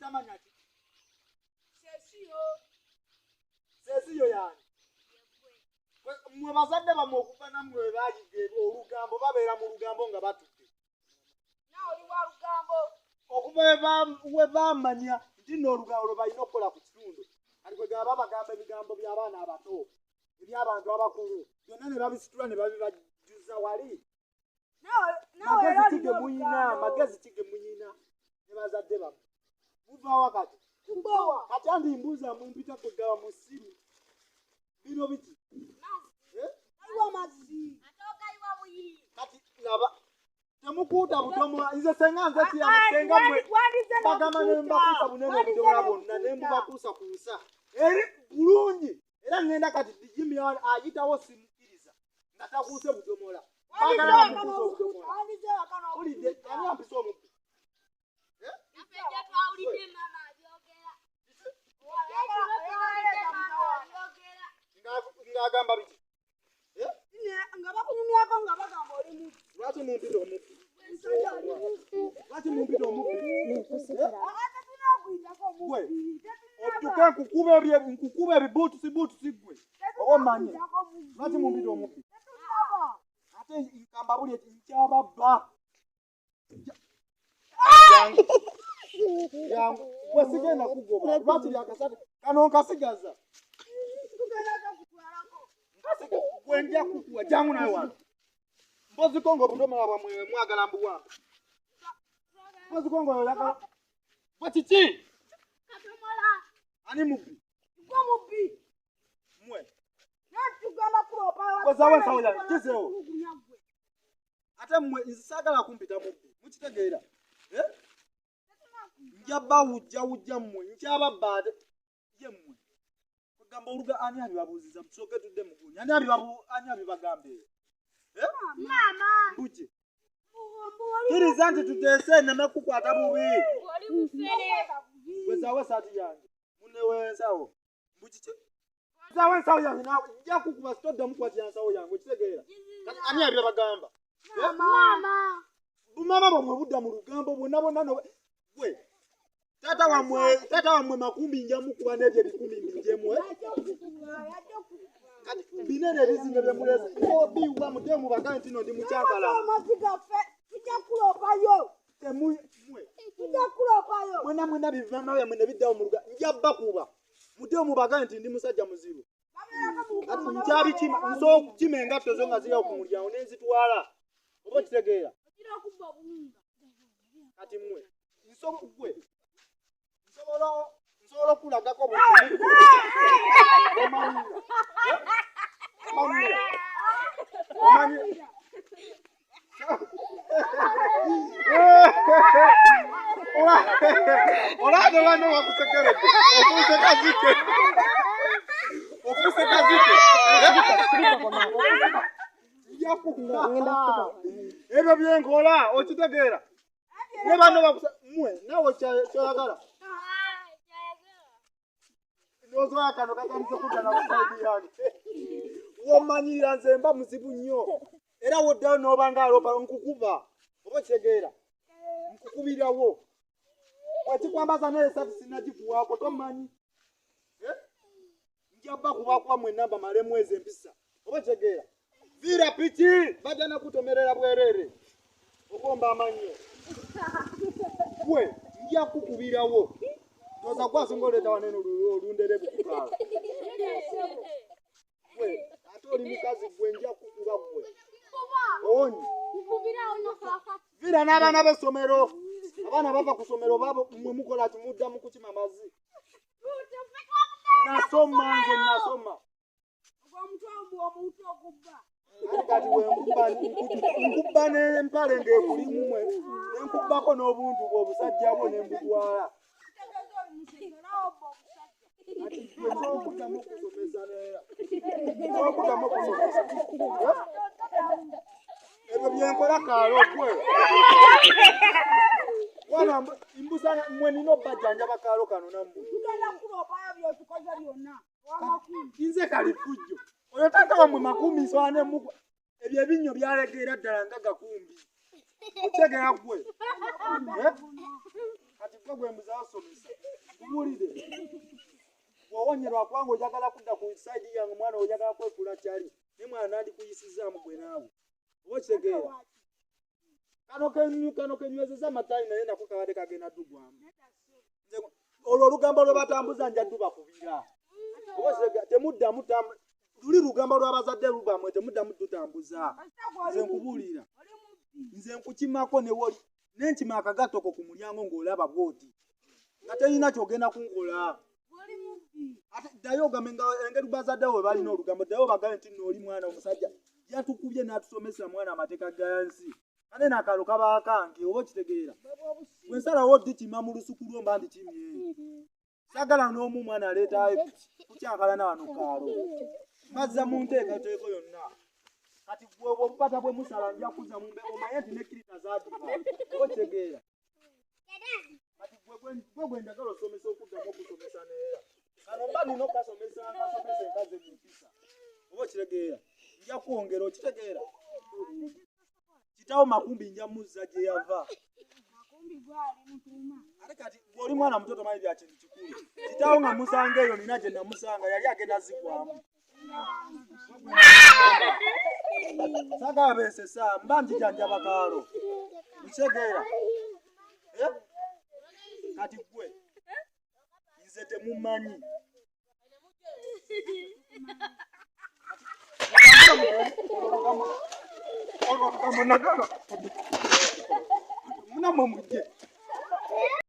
tamanya ki sesiyo yani mwe bazadde bamwe okuva nammwe bayiga olugambo babeera mu lugambo nga batudde okuva we bamanya nti n'olugambo lwe balina okukola ku kitundu kati kwe gaba bagamba ebigambo by'abaana abato eby'abantu abakulu byonna ne babisitula ne babibajuza wali magezi kige muyina ne bazadde bamwe muvaawa kati kati andimbuuza mumpita kwegaba mu ssimu bino biki kati laba temukuuta butomola nze senga nze tiyamusenga mwe bagamba ne mbakuusa bunene obudomola bwonna ne mbubakuusakuusa eri bulungi era ngenda kati dijimi ayitawo simukkiriza nga takuuse budomola bagala bamukuusa obudomola ulidde ani ampisa omubbi ng'agamba biki nga bakunyumyako nga bagamba oli mubbi lwaki mumpita omubbi lwaki mumpita omubbi gwe odduke nkukube ebibuutusi gwe oba omanye lwaki mumpita omubbi ate nkambabuli nkyababba yangu gwe sigenda kugoba lwaki lyakasatu kano nkasigaza gwe nja kukuwa jangu naye wano mboziko ng'obudomola bwamwe mwagala mbuwamba mboziko ng'oyagala bwe kiki ani mubbi mwe gwezawo ensawo yange kizeewo ate mmwe nzisaagala kumpita mubbi mukitegeera njabba wujja mmwe nkyababba ate ye mmwe kugamba oluga ani abibabuuziza musooke tudde mugunya ani abibagambe mbuki kiriza nti tuteese eneme kukwata bubi gwezawo esaati yange munewe ensawo mbukiki zawo ensawo yange nawe nja kukuba sitodde mukwatira ensawo yange okitegeera ani abibagamba bumama bwamwe budda mu lugambo bwonna gwe tata wamwe makumi nja mukuba n'ebyo ebikumi mbijemwe kati binene ebizimbe byemuleze obiwa mutemu mubagane nti no ndi mukyakala mwena bivama byamwe ne biddawo mu luga nja bakuba mutemu mubagane nti ndi musajja muzibu kati nkyabikima nsobola okukima engatto zo nga ziriwo ku mulyango nenzitwala oba okitegeera kati mmwe nsobola okulagako bukimu omanyira olage bano bakusekeredde okuseka ebyo byenkola okitegeera ne bano mmwe nawe kyoyagala nozoya kano kakanise kudana kusaidi yange womanyira nze mba muzibu nnyo era woddayo n'obanga alopa nkukuba oba kitegeera nkukubirawo wekikwambaza n'esatu sinagikuwaako tomanyi njabba kubakuba mwenamba male mwezi empisa oba kitegeera vira piki bajja nakutomerera bwerere okomba amannyo gwe nja kukubirawo toza kwasinga oleeta wanene olundere bukukala gwe ate oli mukazi gwe nja kukuba gwe owonyi vira n'abaana b'essomero abaana bava ku ssomero babo mwe mukola timudda mu kukima mazzi nasoma nze nasoma kati nkubba n'empale ng'ekulimu mwe nenkubbako n'obuntu bwe obusajja bwo ne mbutwala okuddamu okusomesa okuddamu okusomesa ebyo byenkola kaalo gwe wana mbusana mwe nina obbajjanjaba kaalo kano nammwe nze kali fujjo oyo taata wammwe makumi nswana emukwa ebyo ebinnyo byalegeera ddala nga gakumbi otegera gwe kati gwe gwe mbuzawosomesa wonyerwa kwangu ojagala kudda ku side yange mwana ojagala kwekula kyali ne mwana nandi kuyisizaamu gwe naawe oba kitegeera kano kenywezeza amatayi naye nako kabadde kagenda ddugwamu olwo olugambo lwe batambuza nja dduba kubira oba kitegeera temuddamu luli lugambo lw'abazadde lubamwe temuddamu tutambuza nze nkubuulira nze nkukimako ne woli nenkima akagatoko ku mulyango ng'olaba bwoti nga terina kyogenda kunkola ate ddayo ogambe nga engeri bazaddewo we balina olugambo ddayo bagambe nti nno oli mwana omusajja yatukubye n'atusomesa mwana amateeka ga nsi ate n'akalo kaba kange oba okitegeera bwe nsalawo ddi kima mu lusuku lwo mba ndi kimye sagala n'omu mwana aleeta kukyankalana wano kaalo mazza mu nteekateeko yonna kati gwe obupata bwe musala nja kuzza mu mbeera omanye nti ne kirita zaadiba oba okitegeera kati gwe njagala osomesa okuddamu okusomesa neera kano mba nina okasomesa enkaze mu mpisa oba okitegeera nja kwongera okitegeera kitawo makumbi nja muzza gye yava ate kati gweoli mwana muto tomanyi bya kintu kikulu kitawo nga musanga eyo nina gye namusanga yali agenda zigwamu sagala bensesa mba njijanjaba kaalo okitegeera kati gwe nze temumanyi munamwe mujje